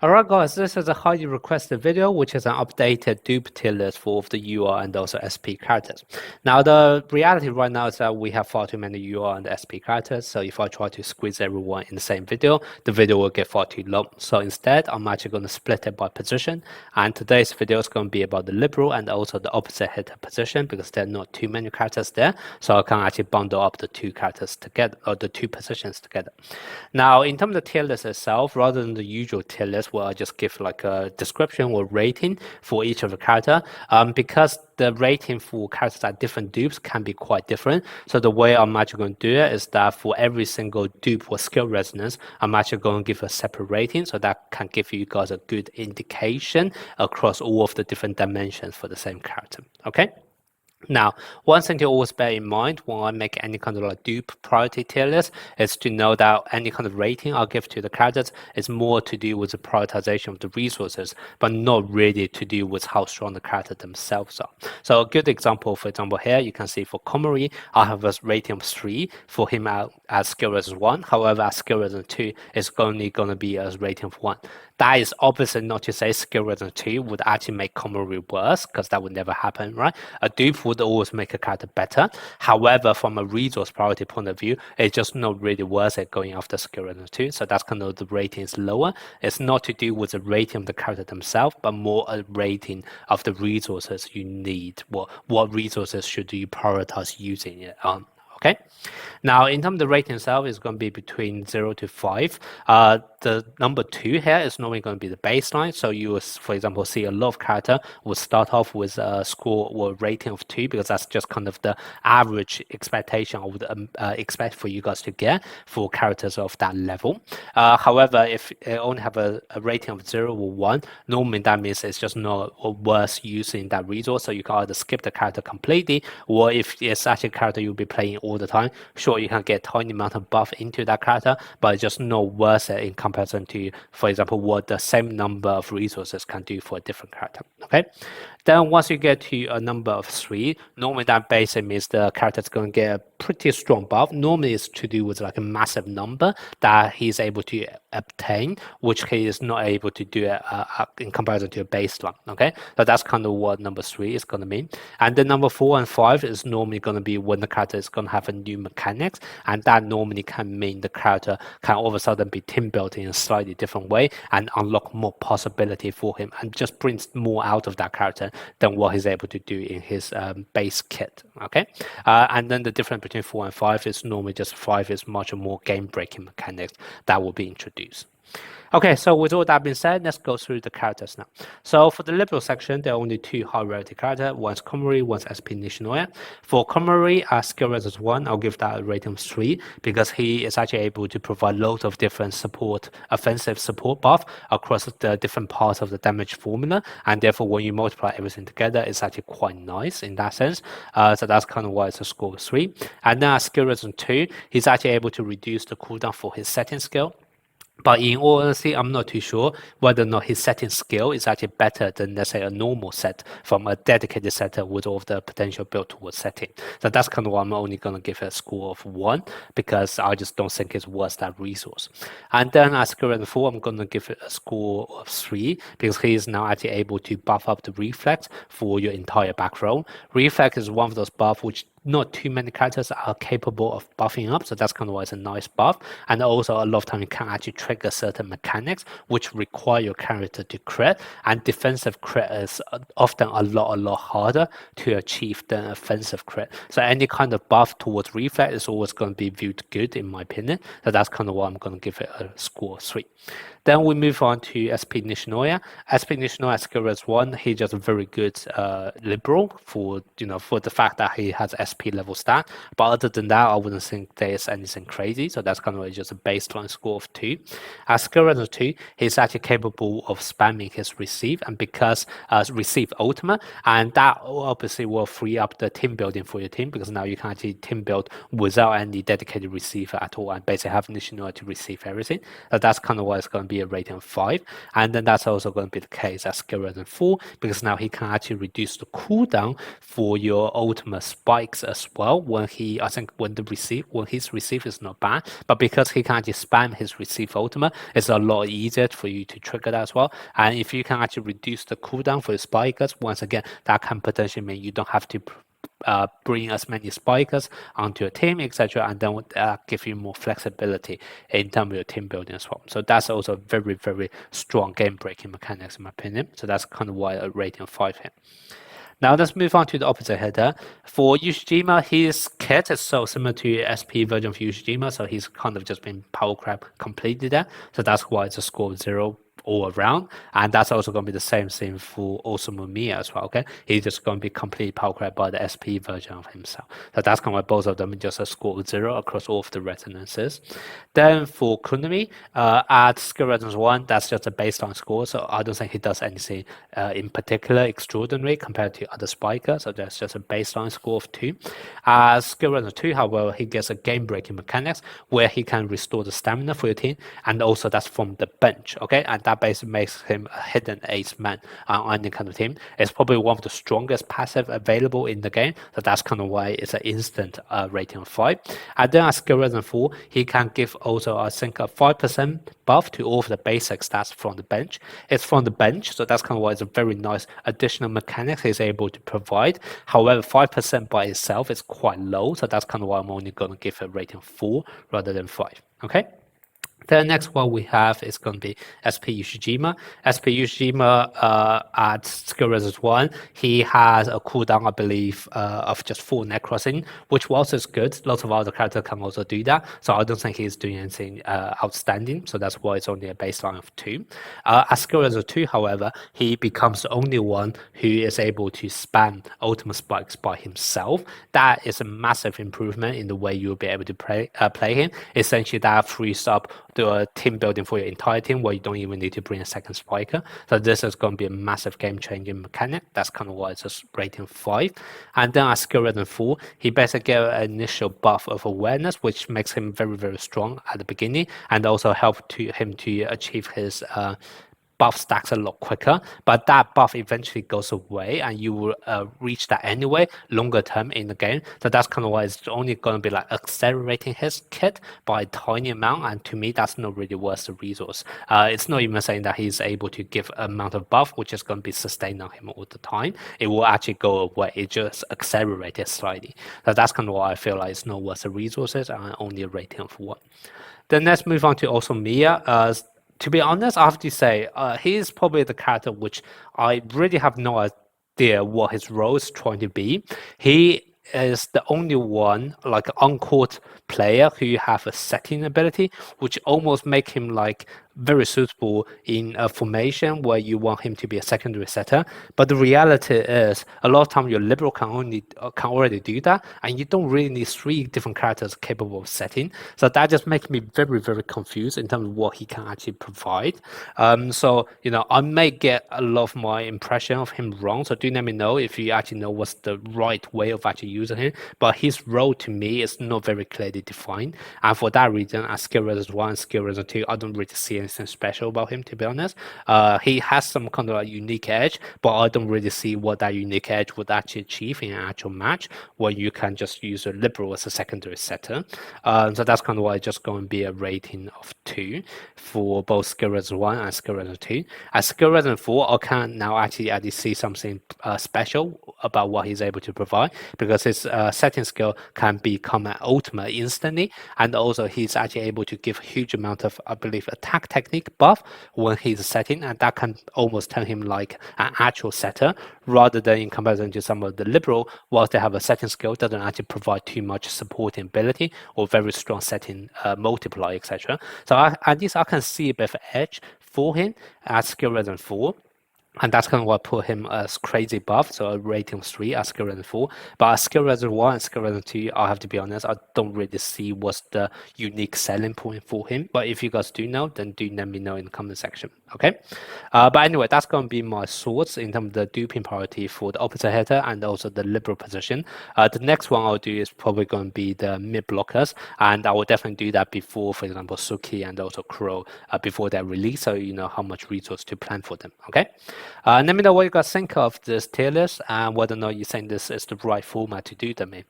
Alright guys, this is a highly requested video, which is an updated dupe tier list for all of the UR and also SP characters. Now the reality right now is that we have far too many UR and SP characters, so if I try to squeeze everyone in the same video, the video will get far too long. So instead, I'm actually going to split it by position, and today's video is going to be about the Libero and also the opposite hitter position, because there are not too many characters there, so I can actually bundle up the two characters together, or the two positions together. Now, in terms of the tier list itself, rather than the usual tier list where I just give like a description or rating for each of the character, because the rating for characters at different dupes can be quite different. So the way I'm actually going to do it is that for every single dupe or skill resonance, I'm actually going to give a separate rating, so that can give you guys a good indication across all of the different dimensions for the same character. Okay. Now, one thing to always bear in mind when I make any kind of like dupe priority tier list is to know that any kind of rating I'll give to the characters is more to do with the prioritization of the resources, but not really to do with how strong the character themselves are. So a good example, for example, here you can see for Komori, I have a rating of 3 for him as skill resonance 1. However, as skill resonance 2, it's only going to be a rating of 1. That is obviously not to say skill resonance 2 would actually make Komori worse, because that would never happen, right? A dupe would always make a character better. However, from a resource priority point of view, it's just not really worth it going after skill resonance 2. So that's kind of the rating is lower. It's not to do with the rating of the character themselves, but more a rating of the resources you need. What resources should you prioritize using it on? Okay. Now, in terms of the rating itself, is going to be between 0 to 5. The number 2 here is normally going to be the baseline. So you will, for example, see a lot of character will start off with a score or rating of 2, because that's just kind of the average expectation I would expect for you guys to get for characters of that level. However, if it only have a rating of 0 or 1, normally that means it's just not worth using that resource. So you can either skip the character completely, or if it's actually a character you'll be playing all the time, sure, you can get a tiny amount of buff into that character, but it's just not worth it in comparison to, for example, what the same number of resources can do for a different character. Okay. Then once you get to a number of 3, normally that basically means the character is going to get a pretty strong buff. Normally it's to do with like a massive number that he's able to obtain, which he is not able to do in comparison to a baseline. Okay, so that's kind of what number 3 is going to mean. And then number 4 and 5 is normally going to be when the character is going to have a new mechanics, and that normally can mean the character can all of a sudden be team built in a slightly different way and unlock more possibility for him, and just brings more out of that character than what he's able to do in his base kit. Okay, and then the difference between 4 and 5 is normally just 5 is much more game breaking mechanics that will be introduced. Okay, so with all that being said, let's go through the characters now. So for the Libero section, there are only 2 high rarity characters. One's Komori, one's SP Nishinoya. For Komori, skill resonance 1, I'll give that a rating of 3, because he is actually able to provide loads of different support, offensive support buff across the different parts of the damage formula, and therefore when you multiply everything together, it's actually quite nice in that sense. So that's kind of why it's a score of 3. And then skill resonance 2, he's actually able to reduce the cooldown for his setting skill. But in all honesty, I'm not too sure whether or not his setting skill is actually better than, let's say, a normal set from a dedicated setter with all of the potential built towards setting. So that's kind of why I'm only going to give it a score of 1, because I just don't think it's worth that resource. And then as skill resonance 4, I'm going to give it a score of 3, because he is now actually able to buff up the reflex for your entire back row. Reflex is one of those buffs which not too many characters are capable of buffing up, so that's kind of why it's a nice buff. And also a lot of time you can actually trigger certain mechanics which require your character to crit, and defensive crit is often a lot harder to achieve than offensive crit. So any kind of buff towards reflex is always going to be viewed good in my opinion. So that's kind of why I'm going to give it a score of 3. Then we move on to SP Nishinoya. SP Nishinoya skill resonance 1, he's just a very good Libero for the fact that he has SP level stat. But other than that, I wouldn't think there's anything crazy. So that's kind of just a baseline score of 2. As skill resonance 2, he's actually capable of spamming his receive, and because receive ultimate, and that obviously will free up the team building for your team, because now you can actually team build without any dedicated receiver at all, and basically have Nishinoya to receive everything. So that's kind of why it's going to be be a rating of 5. And then that's also going to be the case at skill rating 4, because now he can actually reduce the cooldown for your ultimate spikes as well. When I think when his receive is not bad, but because he can actually spam his receive ultimate, it's a lot easier for you to trigger that as well. And if you can actually reduce the cooldown for your spikers, once again, that can potentially mean you don't have to bring as many spikers onto your team, etc., and then give you more flexibility in terms of your team building as well. So that's also a very, very strong game breaking mechanics in my opinion. So that's kind of why a rating of 5 here. Now let's move on to the opposite hitter. For Ushijima, his kit is so similar to SP version of Ushijima, so he's kind of just been power crab completely there. So that's why it's a score of 0 all around, and that's also going to be the same thing for Osamu Miya as well. Okay, he's just going to be completely power crab by the SP version of himself. So that's kind of why both of them just a score of 0 across all of the resonances. Then for Kunami, at skill resonance 1, that's just a baseline score, so I don't think he does anything in particular extraordinary compared to other spikers. So that's just a baseline score of 2. Skill resonance 2, however, he gets a game breaking mechanics where he can restore the stamina for your team, and also that's from the bench. Okay, and that basically makes him a hidden ace man on any kind of team. It's probably one of the strongest passive available in the game, so that's kind of why it's an instant rating of 5. And then at skill resonance 4, he can give also, I think, a 5% buff to all of the basic stats from the bench. It's from the bench, so that's kind of why it's a very nice additional mechanics he's able to provide. However, 5% by itself is quite low, so that's kind of why I'm only going to give a rating of 4 rather than 5. Okay. The next one we have is going to be SP Ushijima. SP Ushijima at skill resist 1, he has a cooldown, I believe, of just 4 necrossing, which also is good. Lots of other characters can also do that, so I don't think he's doing anything outstanding, so that's why it's only a baseline of 2. At skill resist 2, however, he becomes the only one who is able to spam ultimate spikes by himself. That is a massive improvement in the way you'll be able to play him. Essentially, that frees up the team building for your entire team where you don't even need to bring a second spiker. So this is going to be a massive game-changing mechanic. That's kind of why it's just rating 5. And then at skill rating 4, he basically gets an initial buff of awareness, which makes him very, very strong at the beginning, and also help him to achieve his buff stacks a lot quicker, but that buff eventually goes away and you will reach that anyway longer term in the game. So that's kind of why it's only going to be like accelerating his kit by a tiny amount, and to me that's not really worth the resource. It's not even saying that he's able to give amount of buff which is going to be sustained on him all the time. It will actually go away, it just accelerated slightly. So that's kind of why I feel like it's not worth the resources and only a rating of 1. Then let's move on to also Miya. To be honest, I have to say, he is probably the character which I really have no idea what his role is trying to be. He is the only one, like on-court player who have a setting ability, which almost make him like very suitable in a formation where you want him to be a secondary setter. But the reality is, a lot of time your Libero can already do that, and you don't really need 3 different characters capable of setting. So that just makes me very, very confused in terms of what he can actually provide. So, you know, I may get a lot of my impression of him wrong, so do let me know if you actually know what's the right way of actually using him. But his role to me is not very clearly defined, and for that reason, as skill resist 1, skill resist 2, I don't really see anything special about him, to be honest. He has some kind of a unique edge, but I don't really see what that unique edge would actually achieve in an actual match where you can just use a Libero as a secondary setter. So that's kind of why it's just going to be a rating of 2 for both skill resist 1 and skill resist 2. At skill resist 4, I can now actually see something special about what he's able to provide, because his setting skill can become an ultimate instantly, and also he's actually able to give a huge amount of, I believe, attack technique buff when he's setting, and that can almost turn him like an actual setter, rather than in comparison to some of the Libero, whilst they have a setting skill, doesn't actually provide too much supporting ability or very strong setting multiplier, etc. So at least I can see a bit of edge for him at skill resonance 4. And that's kind of what put him as crazy buff, so a rating 3 at skill rating 4. But at skill rating 1 and skill rating 2, I have to be honest, I don't really see what's the unique selling point for him. But if you guys do know, then do let me know in the comment section, okay? But anyway, that's going to be my thoughts in terms of the duping priority for the opposite hitter and also the Libero position. The next one I'll do is probably going to be the mid blockers, and I will definitely do that before, for example, Suki and also Crow, before their release, so you know how much resource to plan for them, okay? Let me know what you guys think of this tier list and whether or not you think this is the right format to do them in.